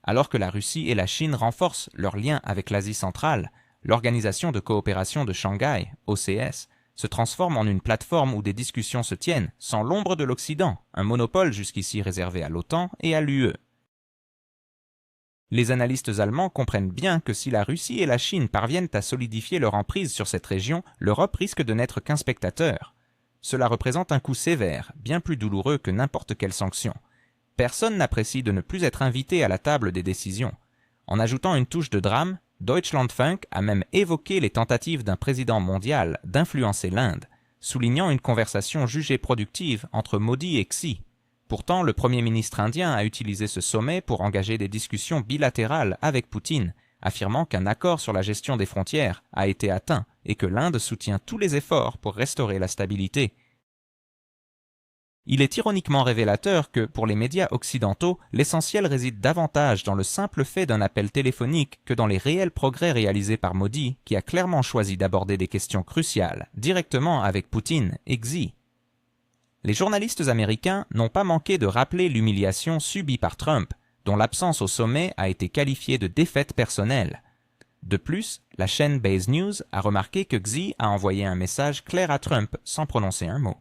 S1: Alors que la Russie et la Chine renforcent leurs liens avec l'Asie centrale, l'Organisation de coopération de Shanghai, OCS, se transforme en une plateforme où des discussions se tiennent, sans l'ombre de l'Occident, un monopole jusqu'ici réservé à l'OTAN et à l'UE. Les analystes allemands comprennent bien que si la Russie et la Chine parviennent à solidifier leur emprise sur cette région, l'Europe risque de n'être qu'un spectateur. Cela représente un coup sévère, bien plus douloureux que n'importe quelle sanction. Personne n'apprécie de ne plus être invité à la table des décisions. En ajoutant une touche de drame, Deutschlandfunk a même évoqué les tentatives d'un président mondial d'influencer l'Inde, soulignant une conversation jugée productive entre Modi et Xi. Pourtant, le Premier ministre indien a utilisé ce sommet pour engager des discussions bilatérales avec Poutine, affirmant qu'un accord sur la gestion des frontières a été atteint et que l'Inde soutient tous les efforts pour restaurer la stabilité. Il est ironiquement révélateur que, pour les médias occidentaux, l'essentiel réside davantage dans le simple fait d'un appel téléphonique que dans les réels progrès réalisés par Modi, qui a clairement choisi d'aborder des questions cruciales directement avec Poutine et Xi. Les journalistes américains n'ont pas manqué de rappeler l'humiliation subie par Trump, dont l'absence au sommet a été qualifiée de défaite personnelle. De plus, la chaîne Base News a remarqué que Xi a envoyé un message clair à Trump sans prononcer un mot.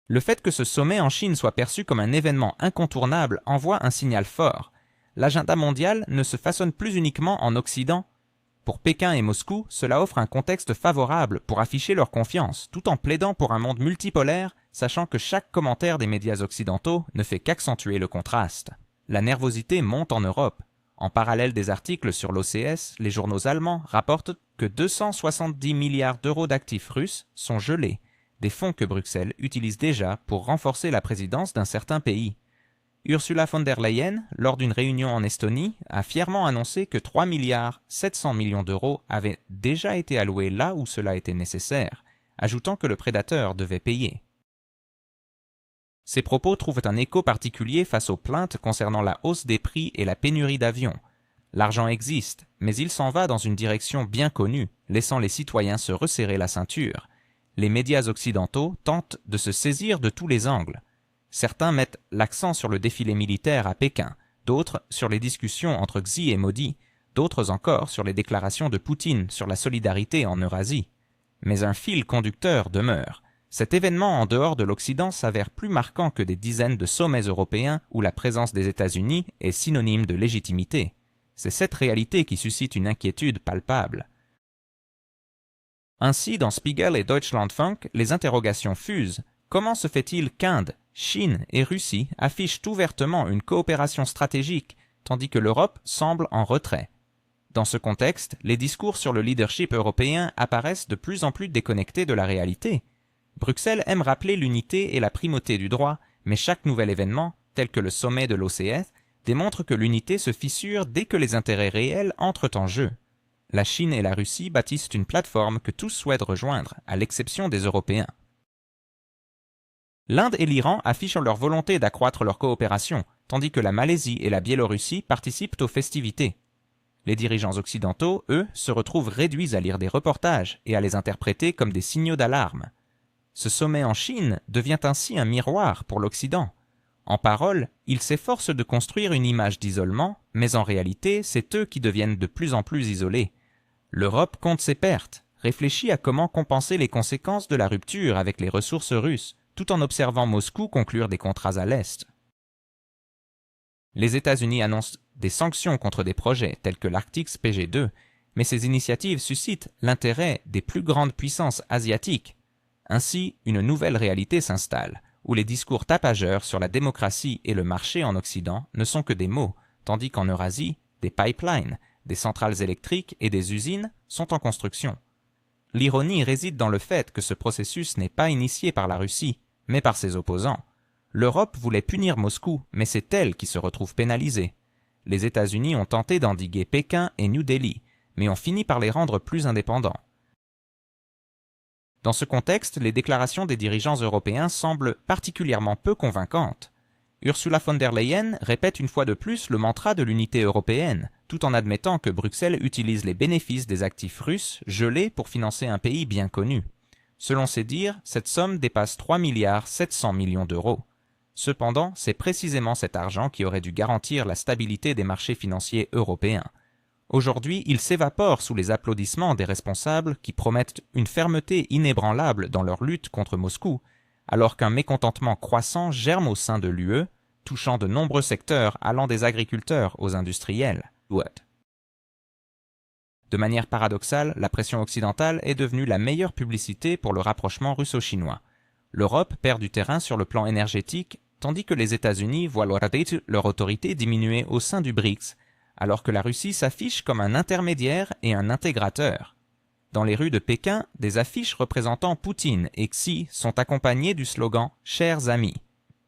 S1: Le fait que ce sommet en Chine soit perçu comme un événement incontournable envoie un signal fort. L'agenda mondial ne se façonne plus uniquement en Occident. Pour Pékin et Moscou, cela offre un contexte favorable pour afficher leur confiance, tout en plaidant pour un monde multipolaire, sachant que chaque commentaire des médias occidentaux ne fait qu'accentuer le contraste. La nervosité monte en Europe. En parallèle des articles sur l'OCS, les journaux allemands rapportent que 270 milliards d'euros d'actifs russes sont gelés, des fonds que Bruxelles utilise déjà pour renforcer la présidence d'un certain pays. Ursula von der Leyen, lors d'une réunion en Estonie, a fièrement annoncé que 3 milliards 700 millions d'euros avaient déjà été alloués là où cela était nécessaire, ajoutant que le prédateur devait payer. Ces propos trouvent un écho particulier face aux plaintes concernant la hausse des prix et la pénurie d'avions. L'argent existe, mais il s'en va dans une direction bien connue, laissant les citoyens se resserrer la ceinture. Les médias occidentaux tentent de se saisir de tous les angles. Certains mettent l'accent sur le défilé militaire à Pékin, d'autres sur les discussions entre Xi et Modi, d'autres encore sur les déclarations de Poutine sur la solidarité en Eurasie. Mais un fil conducteur demeure. Cet événement en dehors de l'Occident s'avère plus marquant que des dizaines de sommets européens où la présence des États-Unis est synonyme de légitimité. C'est cette réalité qui suscite une inquiétude palpable. Ainsi, dans Spiegel et Deutschlandfunk, les interrogations fusent. Comment se fait-il qu'Inde, Chine et Russie affichent ouvertement une coopération stratégique, tandis que l'Europe semble en retrait? Dans ce contexte, les discours sur le leadership européen apparaissent de plus en plus déconnectés de la réalité. Bruxelles aime rappeler l'unité et la primauté du droit, mais chaque nouvel événement, tel que le sommet de l'OCS, démontre que l'unité se fissure dès que les intérêts réels entrent en jeu. La Chine et la Russie bâtissent une plateforme que tous souhaitent rejoindre, à l'exception des Européens. L'Inde et l'Iran affichent leur volonté d'accroître leur coopération, tandis que la Malaisie et la Biélorussie participent aux festivités. Les dirigeants occidentaux, eux, se retrouvent réduits à lire des reportages et à les interpréter comme des signaux d'alarme. Ce sommet en Chine devient ainsi un miroir pour l'Occident. En parole, ils s'efforcent de construire une image d'isolement, mais en réalité, c'est eux qui deviennent de plus en plus isolés. L'Europe compte ses pertes, réfléchit à comment compenser les conséquences de la rupture avec les ressources russes, tout en observant Moscou conclure des contrats à l'Est. Les États-Unis annoncent des sanctions contre des projets tels que l'Arctic PG2, mais ces initiatives suscitent l'intérêt des plus grandes puissances asiatiques. Ainsi, une nouvelle réalité s'installe, où les discours tapageurs sur la démocratie et le marché en Occident ne sont que des mots, tandis qu'en Eurasie, des pipelines, des centrales électriques et des usines sont en construction. L'ironie réside dans le fait que ce processus n'est pas initié par la Russie, mais par ses opposants. L'Europe voulait punir Moscou, mais c'est elle qui se retrouve pénalisée. Les États-Unis ont tenté d'endiguer Pékin et New Delhi, mais ont fini par les rendre plus indépendants. Dans ce contexte, les déclarations des dirigeants européens semblent particulièrement peu convaincantes. Ursula von der Leyen répète une fois de plus le mantra de l'unité européenne, tout en admettant que Bruxelles utilise les bénéfices des actifs russes gelés pour financer un pays bien connu. Selon ses dires, cette somme dépasse 3,7 milliards d'euros. Cependant, c'est précisément cet argent qui aurait dû garantir la stabilité des marchés financiers européens. Aujourd'hui, il s'évapore sous les applaudissements des responsables qui promettent une fermeté inébranlable dans leur lutte contre Moscou, alors qu'un mécontentement croissant germe au sein de l'UE, touchant de nombreux secteurs allant des agriculteurs aux industriels. De manière paradoxale, la pression occidentale est devenue la meilleure publicité pour le rapprochement russo-chinois. L'Europe perd du terrain sur le plan énergétique, tandis que les États-Unis voient leur autorité diminuer au sein du BRICS, alors que la Russie s'affiche comme un intermédiaire et un intégrateur. Dans les rues de Pékin, des affiches représentant Poutine et Xi sont accompagnées du slogan « Chers amis ».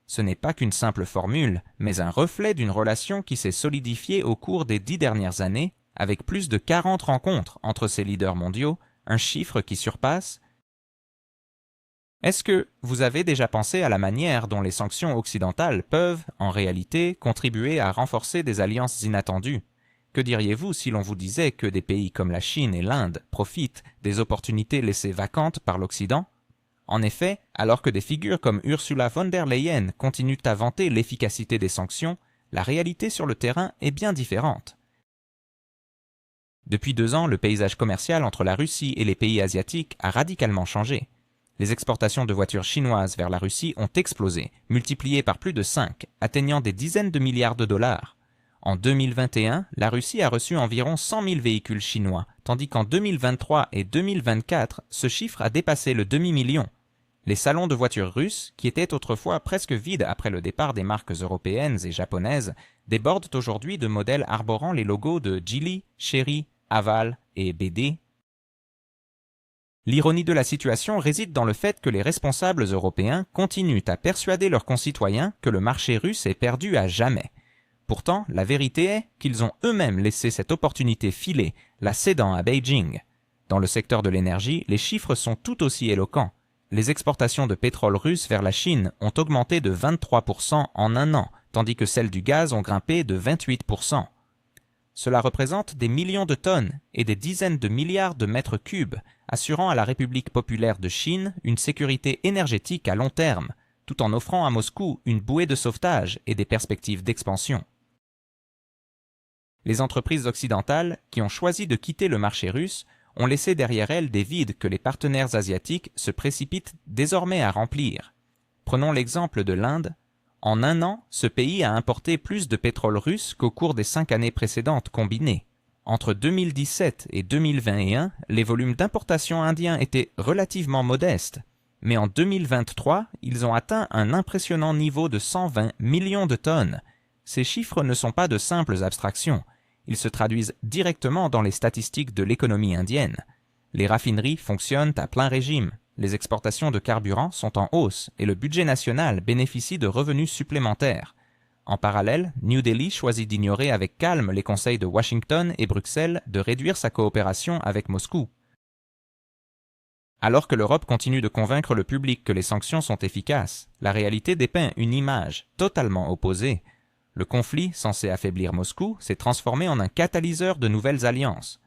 S1: Ce n'est pas qu'une simple formule, mais un reflet d'une relation qui s'est solidifiée au cours des 10 dernières années, avec plus de 40 rencontres entre ces leaders mondiaux, un chiffre qui surpasse. Est-ce que vous avez déjà pensé à la manière dont les sanctions occidentales peuvent, en réalité, contribuer à renforcer des alliances inattendues? Que diriez-vous si l'on vous disait que des pays comme la Chine et l'Inde profitent des opportunités laissées vacantes par l'Occident? En effet, alors que des figures comme Ursula von der Leyen continuent à vanter l'efficacité des sanctions, la réalité sur le terrain est bien différente. Depuis 2 ans, le paysage commercial entre la Russie et les pays asiatiques a radicalement changé. Les exportations de voitures chinoises vers la Russie ont explosé, multipliées par plus de 5, atteignant des dizaines de milliards de dollars. En 2021, la Russie a reçu environ 100 000 véhicules chinois, tandis qu'en 2023 et 2024, ce chiffre a dépassé le demi-million. Les salons de voitures russes, qui étaient autrefois presque vides après le départ des marques européennes et japonaises, débordent aujourd'hui de modèles arborant les logos de Geely, Chery, Haval et BD. L'ironie de la situation réside dans le fait que les responsables européens continuent à persuader leurs concitoyens que le marché russe est perdu à jamais. Pourtant, la vérité est qu'ils ont eux-mêmes laissé cette opportunité filer, la cédant à Beijing. Dans le secteur de l'énergie, les chiffres sont tout aussi éloquents. Les exportations de pétrole russe vers la Chine ont augmenté de 23% en un an, tandis que celles du gaz ont grimpé de 28%. Cela représente des millions de tonnes et des dizaines de milliards de mètres cubes, assurant à la République populaire de Chine une sécurité énergétique à long terme, tout en offrant à Moscou une bouée de sauvetage et des perspectives d'expansion. Les entreprises occidentales, qui ont choisi de quitter le marché russe, ont laissé derrière elles des vides que les partenaires asiatiques se précipitent désormais à remplir. Prenons l'exemple de l'Inde. En un an, ce pays a importé plus de pétrole russe qu'au cours des 5 années précédentes combinées. Entre 2017 et 2021, les volumes d'importation indiens étaient relativement modestes, mais en 2023, ils ont atteint un impressionnant niveau de 120 millions de tonnes. Ces chiffres ne sont pas de simples abstractions. Ils se traduisent directement dans les statistiques de l'économie indienne. Les raffineries fonctionnent à plein régime, les exportations de carburant sont en hausse et le budget national bénéficie de revenus supplémentaires. En parallèle, New Delhi choisit d'ignorer avec calme les conseils de Washington et Bruxelles de réduire sa coopération avec Moscou. Alors que l'Europe continue de convaincre le public que les sanctions sont efficaces, la réalité dépeint une image totalement opposée. Le conflit, censé affaiblir Moscou, s'est transformé en un catalyseur de nouvelles alliances.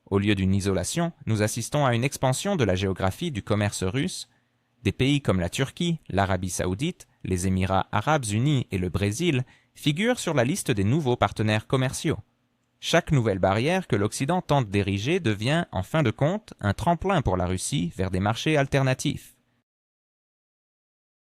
S1: Au lieu d'une isolation, nous assistons à une expansion de la géographie du commerce russe. Des pays comme la Turquie, l'Arabie saoudite, les Émirats arabes unis et le Brésil figurent sur la liste des nouveaux partenaires commerciaux. Chaque nouvelle barrière que l'Occident tente d'ériger devient, en fin de compte, un tremplin pour la Russie vers des marchés alternatifs.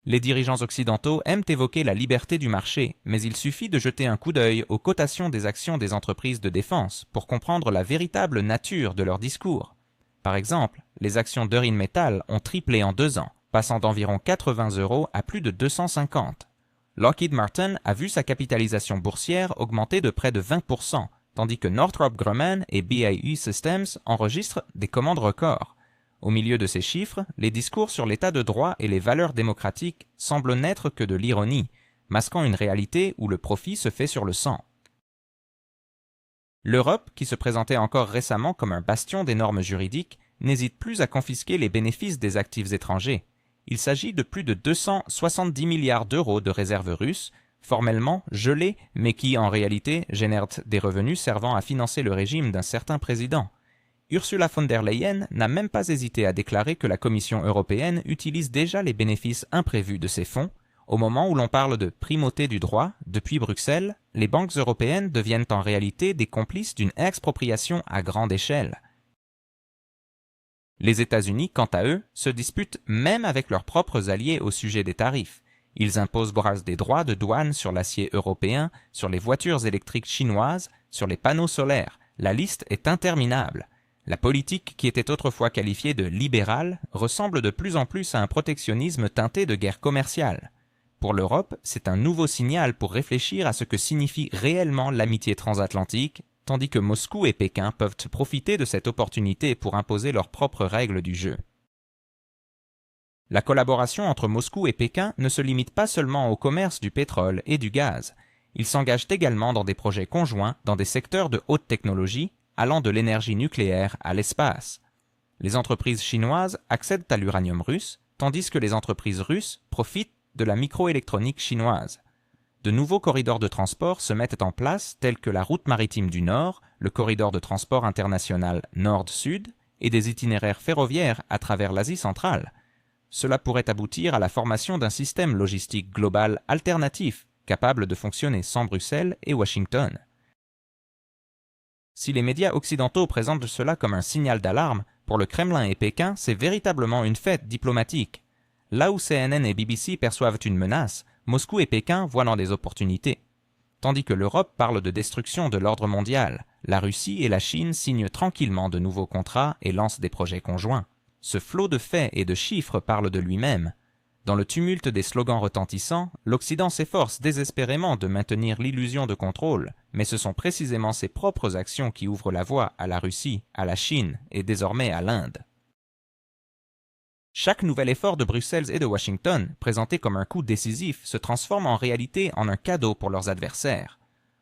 S1: Les dirigeants occidentaux aiment évoquer la liberté du marché, mais il suffit de jeter un coup d'œil aux cotations des actions des entreprises de défense pour comprendre la véritable nature de leur discours. Par exemple, les actions d'Eurinmetal ont triplé en 2 ans, passant d'environ 80 € à plus de 250. Lockheed Martin a vu sa capitalisation boursière augmenter de près de 20%, tandis que Northrop Grumman et BAE Systems enregistrent des commandes records. Au milieu de ces chiffres, les discours sur l'état de droit et les valeurs démocratiques semblent n'être que de l'ironie, masquant une réalité où le profit se fait sur le sang. L'Europe, qui se présentait encore récemment comme un bastion des normes juridiques, n'hésite plus à confisquer les bénéfices des actifs étrangers. Il s'agit de plus de 270 milliards d'euros de réserves russes, formellement gelées, mais qui, en réalité, génèrent des revenus servant à financer le régime d'un certain président. Ursula von der Leyen n'a même pas hésité à déclarer que la Commission européenne utilise déjà les bénéfices imprévus de ces fonds. Au moment où l'on parle de primauté du droit, depuis Bruxelles, les banques européennes deviennent en réalité des complices d'une expropriation à grande échelle. Les États-Unis, quant à eux, se disputent même avec leurs propres alliés au sujet des tarifs. Ils imposent des droits de douane sur l'acier européen, sur les voitures électriques chinoises, sur les panneaux solaires. La liste est interminable. La politique qui était autrefois qualifiée de libérale ressemble de plus en plus à un protectionnisme teinté de guerre commerciale. Pour l'Europe, c'est un nouveau signal pour réfléchir à ce que signifie réellement l'amitié transatlantique, tandis que Moscou et Pékin peuvent profiter de cette opportunité pour imposer leurs propres règles du jeu. La collaboration entre Moscou et Pékin ne se limite pas seulement au commerce du pétrole et du gaz. Ils s'engagent également dans des projets conjoints dans des secteurs de haute technologie, allant de l'énergie nucléaire à l'espace. Les entreprises chinoises accèdent à l'uranium russe, tandis que les entreprises russes profitent de la microélectronique chinoise. De nouveaux corridors de transport se mettent en place tels que la route maritime du Nord, le corridor de transport international Nord-Sud et des itinéraires ferroviaires à travers l'Asie centrale. Cela pourrait aboutir à la formation d'un système logistique global alternatif capable de fonctionner sans Bruxelles et Washington. Si les médias occidentaux présentent cela comme un signal d'alarme, pour le Kremlin et Pékin, c'est véritablement une fête diplomatique. Là où CNN et BBC perçoivent une menace, Moscou et Pékin voient dans des opportunités. Tandis que l'Europe parle de destruction de l'ordre mondial, la Russie et la Chine signent tranquillement de nouveaux contrats et lancent des projets conjoints. Ce flot de faits et de chiffres parle de lui-même. Dans le tumulte des slogans retentissants, l'Occident s'efforce désespérément de maintenir l'illusion de contrôle, mais ce sont précisément ses propres actions qui ouvrent la voie à la Russie, à la Chine et désormais à l'Inde. Chaque nouvel effort de Bruxelles et de Washington, présenté comme un coup décisif, se transforme en réalité en un cadeau pour leurs adversaires.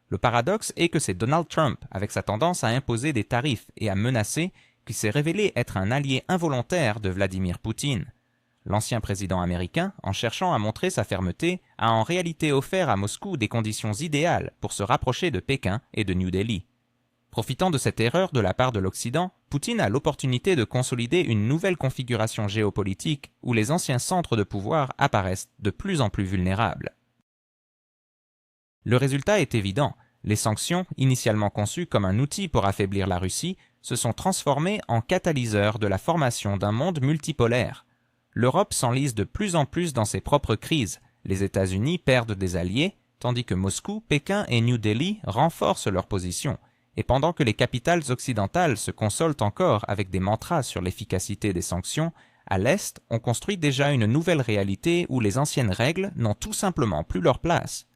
S1: Le paradoxe est que c'est Donald Trump, avec sa tendance à imposer des tarifs et à menacer, qui s'est révélé être un allié involontaire de Vladimir Poutine. L'ancien président américain, en cherchant à montrer sa fermeté, a en réalité offert à Moscou des conditions idéales pour se rapprocher de Pékin et de New Delhi. Profitant de cette erreur de la part de l'Occident, Poutine a l'opportunité de consolider une nouvelle configuration géopolitique où les anciens centres de pouvoir apparaissent de plus en plus vulnérables. Le résultat est évident. Les sanctions, initialement conçues comme un outil pour affaiblir la Russie, se sont transformées en catalyseurs de la formation d'un monde multipolaire. L'Europe s'enlise de plus en plus dans ses propres crises. Les États-Unis perdent des alliés, tandis que Moscou, Pékin et New Delhi renforcent leur position. Et pendant que les capitales occidentales se consolent encore avec des mantras sur l'efficacité des sanctions, à l'Est, on construit déjà une nouvelle réalité où les anciennes règles n'ont tout simplement plus leur place.